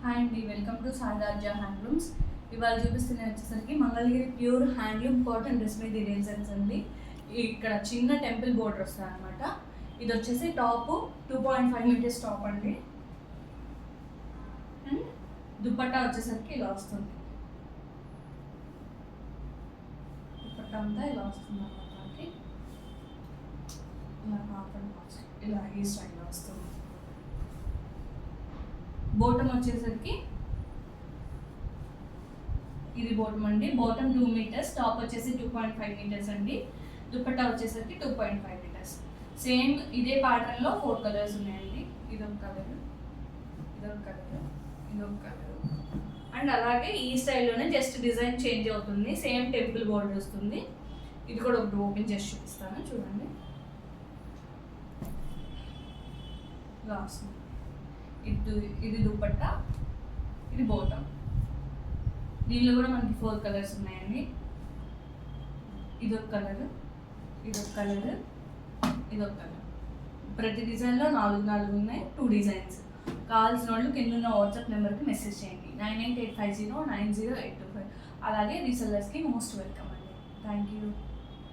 Hi అండి, welcome to సాగార్జా handlooms. ఇవాళ చూపిస్తున్న వచ్చేసరికి Mangalagiri pure handloom cotton dress materials అండి. ఇక్కడ చిన్న టెంపుల్ బోర్డర్ వస్తుంది అనమాట. ఇది వచ్చేసి టాప్ 2.5 మీటర్స్ టాప్ అండి. అండ్ దుపట్టా వచ్చేసరికి ఇలా వస్తుంది. దుపట్టా అంతా ఇలా వస్తుంది అనమాట. ఇలా కాటన్ ఇలా ఈ స్టైల్లో వస్తుంది. బాటమ్ వచ్చేసరికి ఇది బాటమ్ అండి. బాటమ్ 2 మీటర్స్, టాప్ వచ్చేసి 2.5 మీటర్స్ అండి. దుపట్టా వచ్చేసరికి 2.5 మీటర్స్. సేమ్ ఇదే ప్యాటర్న్ లో 4 కలర్స్ ఉన్నాయండి. ఇదొక కలర్, ఇదొక కలర్, ఇదొక కలర్. అండ్ అలాగే ఈ స్టైల్లోనే జస్ట్ డిజైన్ చేంజ్ అవుతుంది. సేమ్ టెంపుల్ బోర్డర్ వస్తుంది. ఇది కూడా ఒకటి ఓపెన్ చేసి చూపిస్తాను, చూడండి. ఇలా వస్తుంది. ఇది దుపట్టా, ఇది బాటమ్. దీనిలో కూడా మనకి 4 కలర్స్ ఉన్నాయండి. ఇదొక కలర్, ఇదొక కలర్, ఇదొక కలర్. ప్రతి డిజైన్లో 4 ఉన్నాయి, 2 డిజైన్స్. కావాల్సిన వాళ్ళు కింద ఉన్న వాట్సాప్ నెంబర్కి మెసేజ్ చేయండి, 9885090825. అలాగే రీసెల్లర్స్కి మోస్ట్ వెల్కమ్ అండి. Thank you.